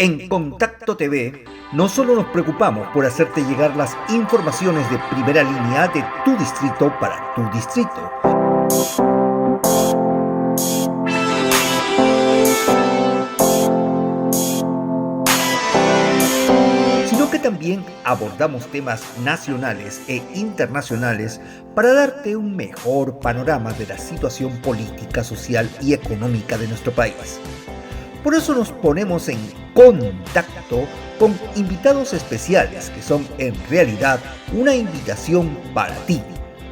En Contacto TV, no solo nos preocupamos por hacerte llegar las informaciones de primera línea de tu distrito para tu distrito, sino que también abordamos temas nacionales e internacionales para darte un mejor panorama de la situación política, social y económica de nuestro país. Por eso nos ponemos en contacto con invitados especiales que son en realidad una invitación para ti,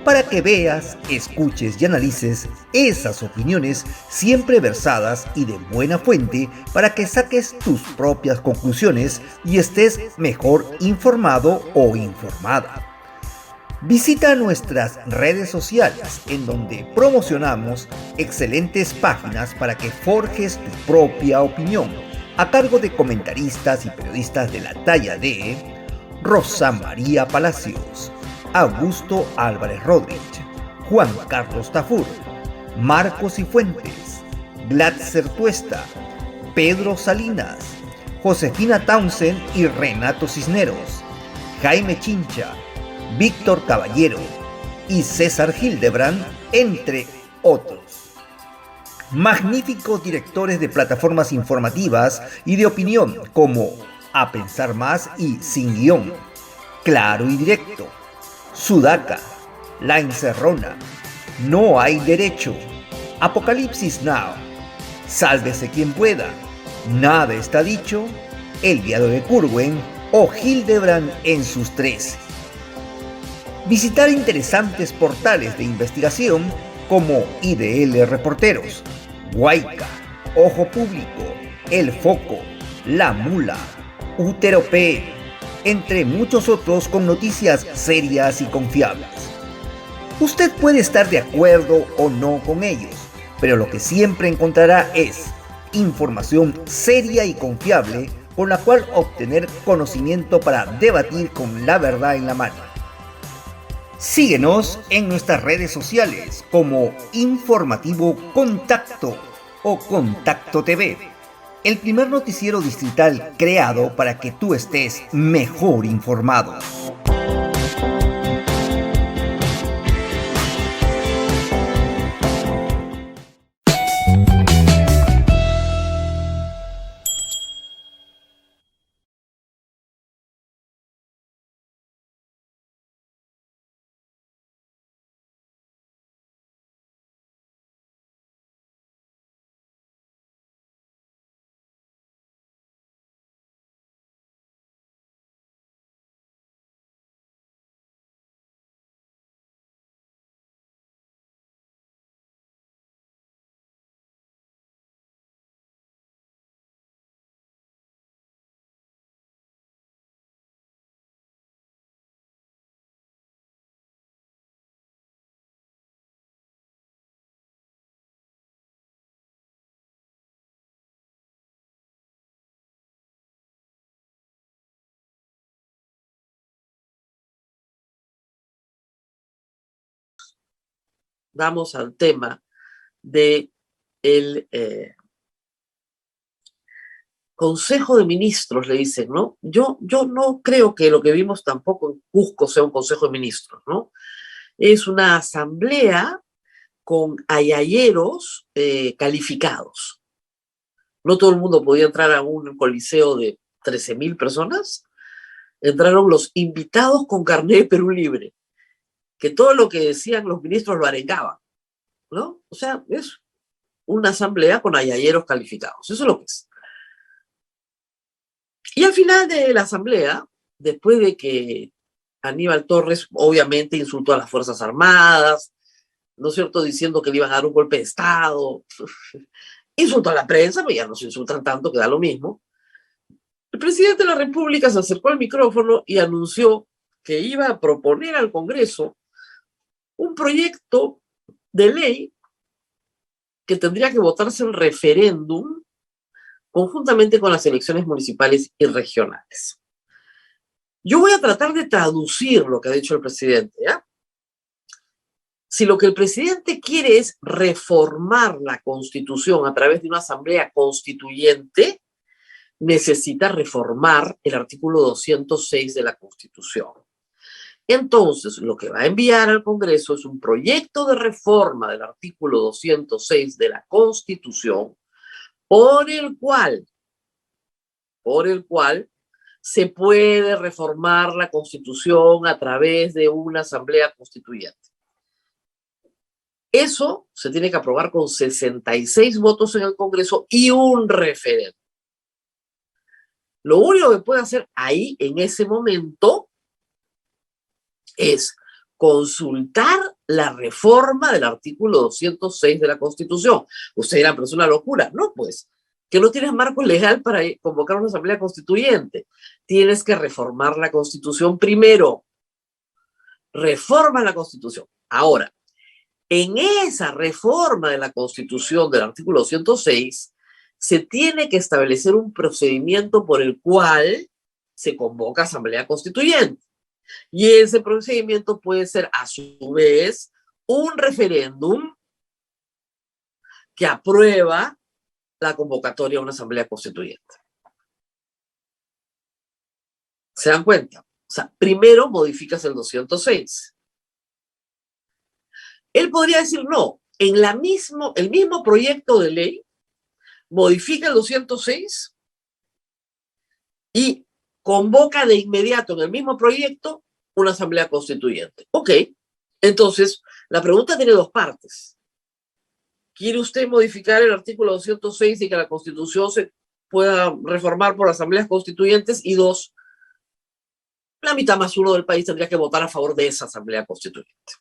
para que veas, escuches y analices esas opiniones siempre versadas y de buena fuente para que saques tus propias conclusiones y estés mejor informado o informada. Visita nuestras redes sociales en donde promocionamos excelentes páginas para que forjes tu propia opinión a cargo de comentaristas y periodistas de la talla de Rosa María Palacios, Augusto Álvarez Rodríguez, Juan Carlos Tafur, Marcos Cifuentes, Glatzer Tuesta, Pedro Salinas, Josefina Townsend y Renato Cisneros, Jaime Chincha, Víctor Caballero y César Hildebrand, entre otros. Magníficos directores de plataformas informativas y de opinión como A Pensar Más y Sin Guión, Claro y Directo, Sudaca, La Encerrona, No Hay Derecho, Apocalipsis Now, Sálvese Quien Pueda, Nada Está Dicho, El Diario de Curwen o Hildebrand en sus 13. Visitar interesantes portales de investigación como IDL Reporteros, Guayca, Ojo Público, El Foco, La Mula, Útero P, entre muchos otros con noticias serias y confiables. Usted puede estar de acuerdo o no con ellos, pero lo que siempre encontrará es información seria y confiable con la cual obtener conocimiento para debatir con la verdad en la mano. Síguenos en nuestras redes sociales como Informativo Contacto o Contacto TV, el primer noticiero distrital creado para que tú estés mejor informado. Vamos al tema de el Consejo de Ministros, le dicen, ¿no? Yo no creo que lo que vimos tampoco en Cusco sea un Consejo de Ministros, ¿no? Es una asamblea con ayayeros calificados. No todo el mundo podía entrar a un coliseo de 13.000 personas. Entraron los invitados con carnet de Perú Libre, que todo lo que decían los ministros lo arengaban, ¿no? O sea, es una asamblea con ayayeros calificados. Eso es lo que es. Y al final de la asamblea, después de que Aníbal Torres obviamente insultó a las Fuerzas Armadas, ¿no es cierto?, diciendo que le iban a dar un golpe de Estado, insultó a la prensa, pero ya no se insultan tanto, que da lo mismo. El presidente de la República se acercó al micrófono y anunció que iba a proponer al Congreso un proyecto de ley que tendría que votarse en referéndum conjuntamente con las elecciones municipales y regionales. Yo voy a tratar de traducir lo que ha dicho el presidente, ¿ya? Si lo que el presidente quiere es reformar la Constitución a través de una asamblea constituyente, necesita reformar el artículo 206 de la Constitución. Entonces, lo que va a enviar al Congreso es un proyecto de reforma del artículo 206 de la Constitución, por el cual se puede reformar la Constitución a través de una asamblea constituyente. Eso se tiene que aprobar con 66 votos en el Congreso y un referéndum. Lo único que puede hacer ahí, en ese momento, es consultar la reforma del artículo 206 de la Constitución. Usted dirá, pero es una locura. No, pues, que no tienes marco legal para convocar una asamblea constituyente. Tienes que reformar la Constitución primero. Reforma la Constitución. Ahora, en esa reforma de la Constitución del artículo 206, se tiene que establecer un procedimiento por el cual se convoca asamblea constituyente. Y ese procedimiento puede ser, a su vez, un referéndum que aprueba la convocatoria a una asamblea constituyente. ¿Se dan cuenta? O sea, primero modificas el 206. Él podría decir, no, en el mismo proyecto de ley, modifica el 206 y convoca de inmediato en el mismo proyecto una asamblea constituyente. Ok, entonces la pregunta tiene dos partes. ¿Quiere usted modificar el artículo 206 y que la Constitución se pueda reformar por asambleas constituyentes? Y dos, la mitad más uno del país tendría que votar a favor de esa asamblea constituyente.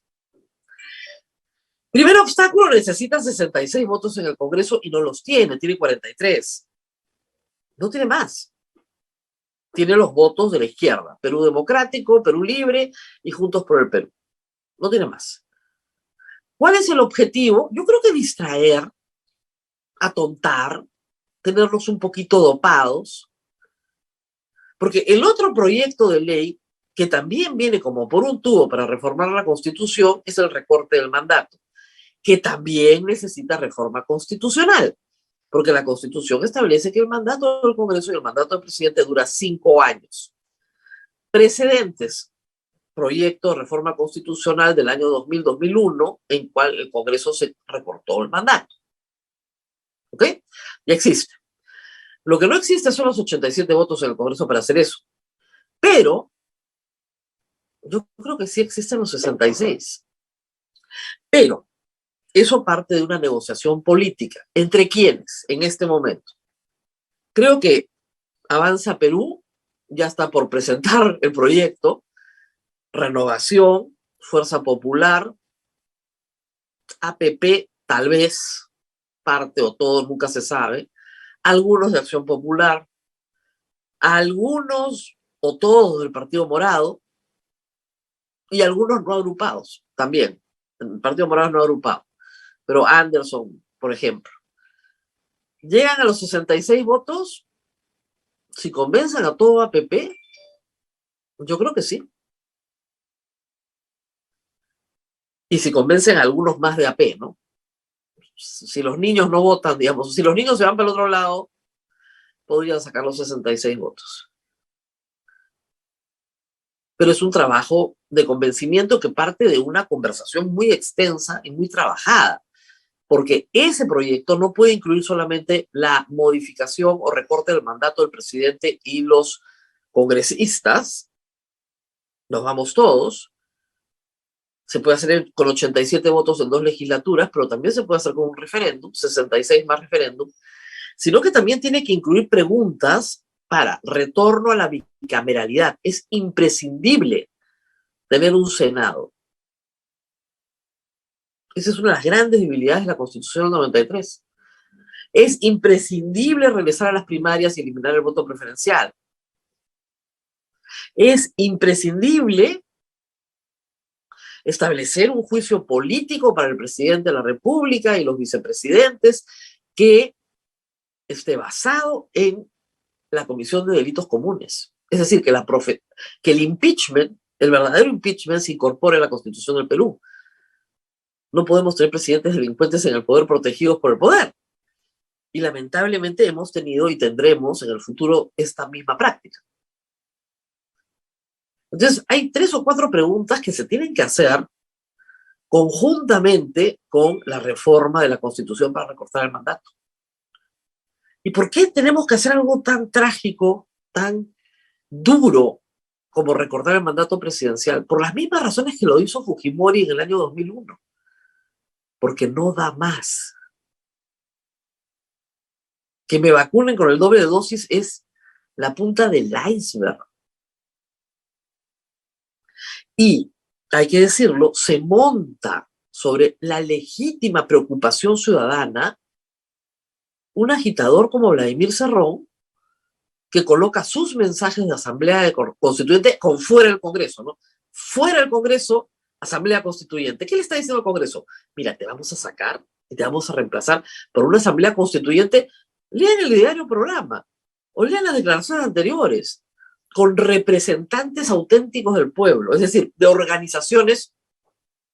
Primer obstáculo, necesita 66 votos en el Congreso y no los tiene 43. No tiene más. Tiene los votos de la izquierda, Perú Democrático, Perú Libre y Juntos por el Perú. No tiene más. ¿Cuál es el objetivo? Yo creo que distraer, atontar, tenerlos un poquito dopados, porque el otro proyecto de ley, que también viene como por un tubo para reformar la Constitución, es el recorte del mandato, que también necesita reforma constitucional, porque la Constitución establece que el mandato del Congreso y el mandato del presidente dura 5 años. Precedentes: proyecto de reforma constitucional del año 2000-2001, en cual el Congreso se recortó el mandato. ¿Ok? Ya existe. Lo que no existe son los 87 votos en el Congreso para hacer eso. Pero yo creo que sí existen los 66. Pero eso parte de una negociación política. ¿Entre quiénes en este momento? Creo que Avanza Perú ya está por presentar el proyecto. Renovación, Fuerza Popular, APP, tal vez, parte o todo, nunca se sabe. Algunos de Acción Popular, algunos o todos del Partido Morado y algunos no agrupados también. El Partido Morado no agrupado, pero Anderson, por ejemplo. Llegan a los 66 votos, si convencen a todo APP, yo creo que sí. Y si convencen a algunos más de AP, ¿no? Si los niños no votan, digamos, si los niños se van para el otro lado, podrían sacar los 66 votos. Pero es un trabajo de convencimiento que parte de una conversación muy extensa y muy trabajada, porque ese proyecto no puede incluir solamente la modificación o recorte del mandato del presidente y los congresistas, nos vamos todos. Se puede hacer con 87 votos en 2 legislaturas, pero también se puede hacer con un referéndum, 66 más referéndum, sino que también tiene que incluir preguntas para retorno a la bicameralidad. Es imprescindible tener un Senado. Esa es una de las grandes debilidades de la Constitución del 93. Es imprescindible regresar a las primarias y eliminar el voto preferencial. Es imprescindible establecer un juicio político para el presidente de la República y los vicepresidentes que esté basado en la comisión de delitos comunes. Es decir, que el impeachment, el verdadero impeachment, se incorpore a la Constitución del Perú. No podemos tener presidentes delincuentes en el poder protegidos por el poder. Y lamentablemente hemos tenido y tendremos en el futuro esta misma práctica. Entonces, hay 3 o 4 preguntas que se tienen que hacer conjuntamente con la reforma de la Constitución para recortar el mandato. ¿Y por qué tenemos que hacer algo tan trágico, tan duro como recortar el mandato presidencial? Por las mismas razones que lo hizo Fujimori en el año 2001. Porque no da más. Que me vacunen con el doble de dosis es la punta del iceberg. Y, hay que decirlo, se monta sobre la legítima preocupación ciudadana un agitador como Vladimir Cerrón, que coloca sus mensajes de asamblea constituyente con fuera del Congreso, ¿no? Fuera del Congreso, asamblea constituyente. ¿Qué le está diciendo al Congreso? Mira, te vamos a sacar y te vamos a reemplazar por una asamblea constituyente. Lean el diario programa o lean las declaraciones anteriores con representantes auténticos del pueblo, es decir, de organizaciones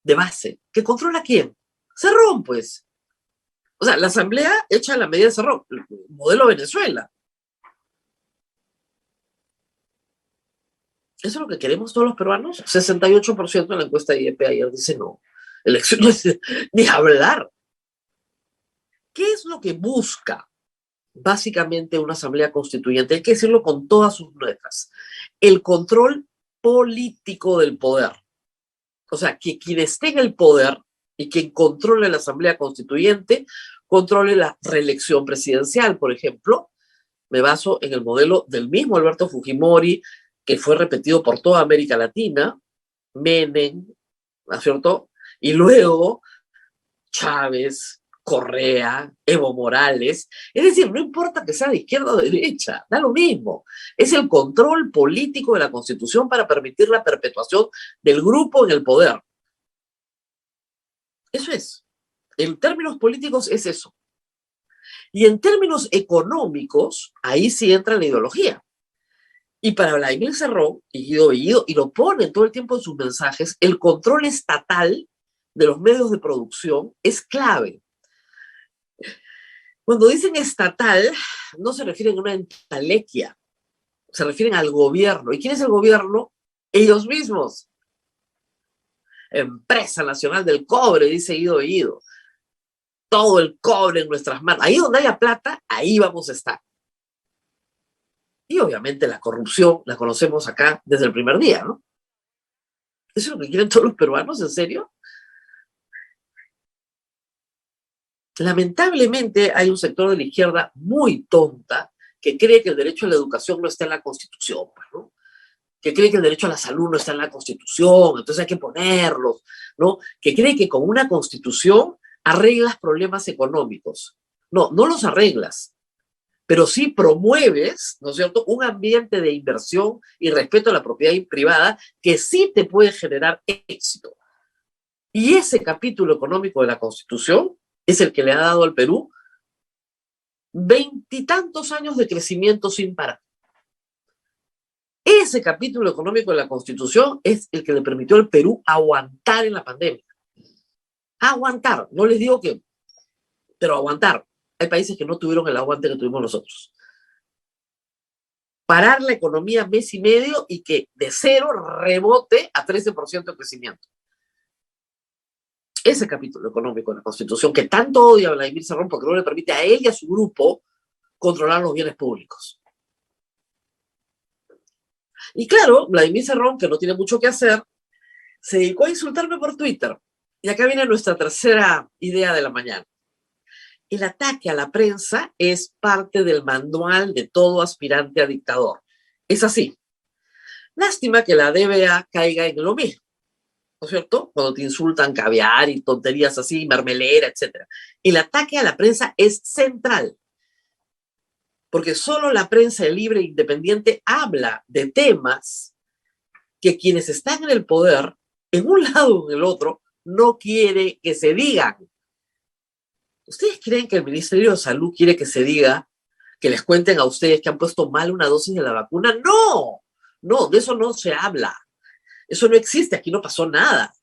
de base. ¿Que controla quién? Cerrón, pues. O sea, la asamblea hecha a la medida de Cerrón, el modelo Venezuela. ¿Eso es lo que queremos todos los peruanos? 68% en la encuesta de IEP ayer dice no. Elecciones, ni hablar. ¿Qué es lo que busca básicamente una asamblea constituyente? Hay que decirlo con todas sus letras. El control político del poder. O sea, que quien esté en el poder y quien controle la asamblea constituyente, controle la reelección presidencial, por ejemplo. Me baso en el modelo del mismo Alberto Fujimori, que fue repetido por toda América Latina, Menem, ¿no es cierto? Y luego Chávez, Correa, Evo Morales. Es decir, no importa que sea de izquierda o de derecha, da lo mismo. Es el control político de la Constitución para permitir la perpetuación del grupo en el poder. Eso es. En términos políticos es eso. Y en términos económicos, ahí sí entra la ideología. Y para Vladimir Cerrón, y lo pone todo el tiempo en sus mensajes, el control estatal de los medios de producción es clave. Cuando dicen estatal, no se refieren a una entelequia, se refieren al gobierno. ¿Y quién es el gobierno? Ellos mismos. Empresa Nacional del Cobre, dice Ido. Todo el cobre en nuestras manos. Ahí donde haya plata, ahí vamos a estar. Y obviamente la corrupción la conocemos acá desde el primer día, ¿no? ¿Eso es lo que quieren todos los peruanos? ¿En serio? Lamentablemente hay un sector de la izquierda muy tonta que cree que el derecho a la educación no está en la Constitución, ¿no? Que cree que el derecho a la salud no está en la Constitución, entonces hay que ponerlos, ¿no? Que cree que con una Constitución arreglas problemas económicos. No, no los arreglas, pero sí promueves, ¿no es cierto?, un ambiente de inversión y respeto a la propiedad privada que sí te puede generar éxito. Y ese capítulo económico de la Constitución es el que le ha dado al Perú 20 y tantos años de crecimiento sin parar. Ese capítulo económico de la Constitución es el que le permitió al Perú aguantar en la pandemia. Aguantar, no les digo que, pero aguantar. Hay países que no tuvieron el aguante que tuvimos nosotros. Parar la economía mes y medio y que de 0 rebote a 13% de crecimiento. Ese capítulo económico de la Constitución que tanto odia a Vladimir Cerrón porque no le permite a él y a su grupo controlar los bienes públicos. Y claro, Vladimir Cerrón, que no tiene mucho que hacer, se dedicó a insultarme por Twitter. Y acá viene nuestra tercera idea de la mañana. El ataque a la prensa es parte del manual de todo aspirante a dictador. Es así. Lástima que la DBA caiga en lo mismo, ¿no es cierto? Cuando te insultan caviar y tonterías así, mermelera, etc. El ataque a la prensa es central, porque solo la prensa libre e independiente habla de temas que quienes están en el poder, en un lado o en el otro, no quiere que se digan. ¿Ustedes creen que el Ministerio de Salud quiere que se diga, que les cuenten a ustedes que han puesto mal una dosis de la vacuna? No, no, de eso no se habla. Eso no existe, aquí no pasó nada.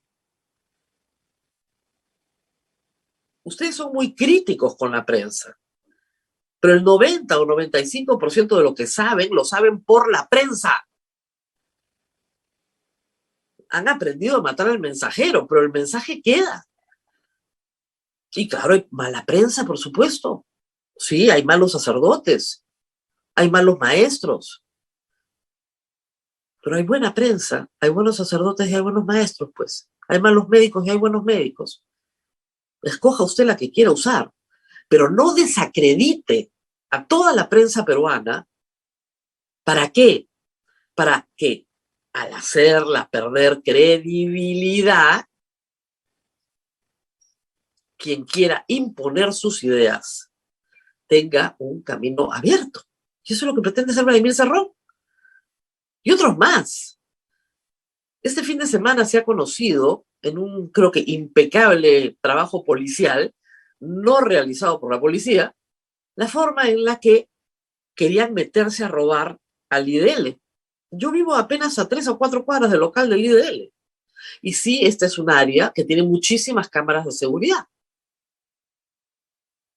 Ustedes son muy críticos con la prensa. Pero el 90 o 95% de lo que saben, lo saben por la prensa. Han aprendido a matar al mensajero, pero el mensaje queda. Y claro, hay mala prensa, por supuesto. Sí, hay malos sacerdotes, hay malos maestros, pero hay buena prensa, hay buenos sacerdotes y hay buenos maestros, pues. Hay malos médicos y hay buenos médicos. Escoja usted la que quiera usar, pero no desacredite a toda la prensa peruana. ¿Para qué? Para que al hacerla perder credibilidad, quien quiera imponer sus ideas tenga un camino abierto. Y eso es lo que pretende hacer Vladimir Cerrón. Y otros más. Este fin de semana se ha conocido, en un, creo que, impecable trabajo policial, no realizado por la policía, la forma en la que querían meterse a robar al IDL. Yo vivo apenas a 3 o 4 cuadras del local del IDL. Y sí, esta es un área que tiene muchísimas cámaras de seguridad.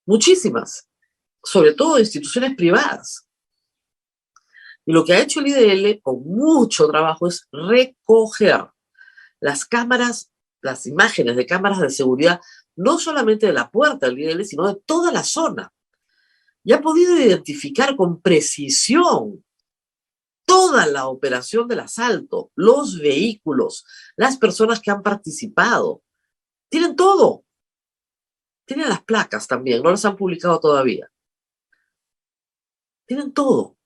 Muchísimas. Sobre todo instituciones privadas. Y lo que ha hecho el IDL con mucho trabajo es recoger las cámaras, las imágenes de cámaras de seguridad, no solamente de la puerta del IDL, sino de toda la zona. Y ha podido identificar con precisión toda la operación del asalto, los vehículos, las personas que han participado. Tienen todo. Tienen las placas también, no las han publicado todavía. Tienen todo.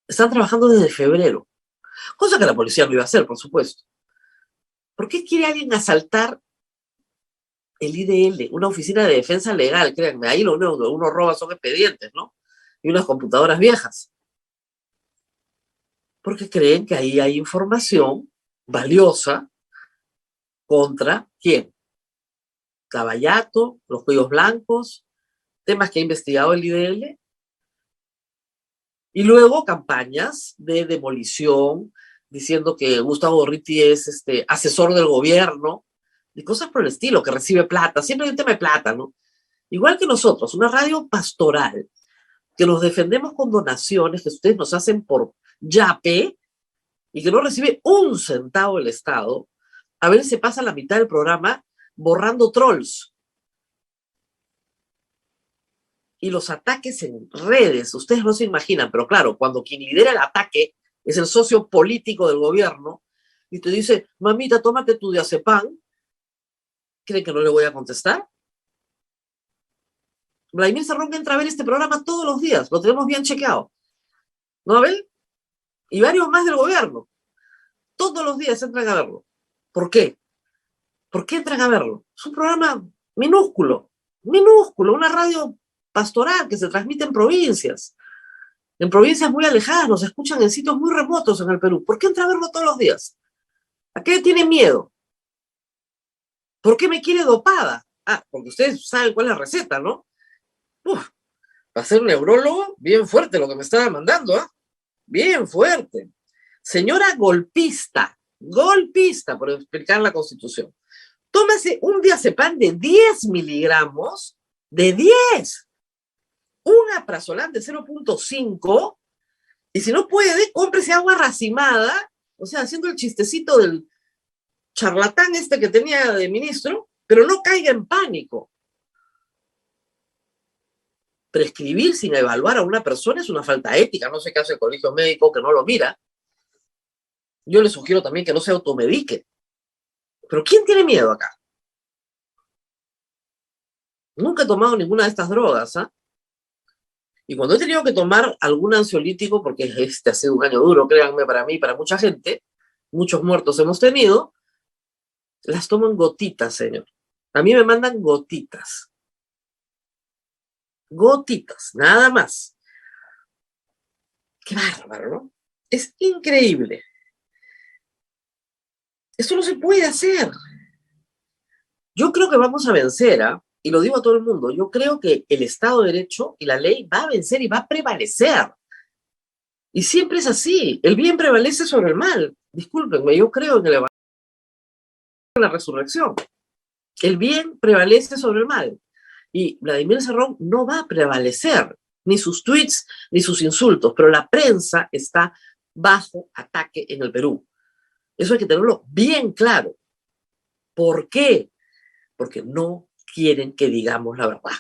Están trabajando desde febrero, cosa que la policía no iba a hacer, por supuesto. ¿Por qué quiere alguien asaltar el IDL, una oficina de defensa legal? Créanme, ahí lo único que uno roba son expedientes, ¿no? Y unas computadoras viejas. Porque creen que ahí hay información valiosa contra ¿quién? Lavallato, los cuellos blancos, temas que ha investigado el IDL. Y luego campañas de demolición, diciendo que Gustavo Gorriti es asesor del gobierno, y cosas por el estilo, que recibe plata. Siempre hay un tema de plata, ¿no? Igual que nosotros, una radio pastoral, que nos defendemos con donaciones que ustedes nos hacen por yape y que no recibe un centavo del Estado. A veces se pasa la mitad del programa borrando trolls. Y los ataques en redes, ustedes no se imaginan, pero claro, cuando quien lidera el ataque es el socio político del gobierno y te dice, mamita, tómate tu diazepam, ¿creen que no le voy a contestar? Vladimir Cerrón entra a ver este programa todos los días, lo tenemos bien chequeado. ¿No, Abel? Y varios más del gobierno. Todos los días entran a verlo. ¿Por qué? ¿Por qué entran a verlo? Es un programa minúsculo, una radio pastoral que se transmite en provincias muy alejadas, nos escuchan en sitios muy remotos en el Perú. ¿Por qué entra a verlo todos los días? ¿A qué tiene miedo? ¿Por qué me quiere dopada? Ah, porque ustedes saben cuál es la receta, ¿no? Uf, va a ser un neurólogo bien fuerte lo que me estaba mandando, ¿ah? Bien fuerte. Señora golpista por explicar la Constitución. Tómase un diazepam de 10 miligramos, de 10, un alprazolam de 0.5, y si no puede, cómprese agua racimada, o sea, haciendo el chistecito del charlatán que tenía de ministro, pero no caiga en pánico. Prescribir sin evaluar a una persona es una falta ética. No sé qué hace el colegio médico que no lo mira. Yo le sugiero también que no se automedique. Pero ¿quién tiene miedo acá? Nunca he tomado ninguna de estas drogas, ¿ah? Y cuando he tenido que tomar algún ansiolítico, porque este ha sido un año duro, créanme, para mí, para mucha gente, muchos muertos hemos tenido, las tomo en gotitas, señor. A mí me mandan gotitas. Gotitas, nada más. Qué bárbaro, ¿no? Es increíble. Esto no se puede hacer. Yo creo que vamos a vencer, ¿ah? Y lo digo a todo el mundo, yo creo que el Estado de Derecho y la ley va a vencer y va a prevalecer. Y siempre es así, el bien prevalece sobre el mal. Discúlpenme, yo creo en el Evangelio de la resurrección. El bien prevalece sobre el mal. Y Vladimir Cerrón no va a prevalecer. ni sus tweets, ni sus insultos, pero la prensa está bajo ataque en el Perú. Eso hay que tenerlo bien claro. ¿Por qué? Porque no quieren que digamos la verdad.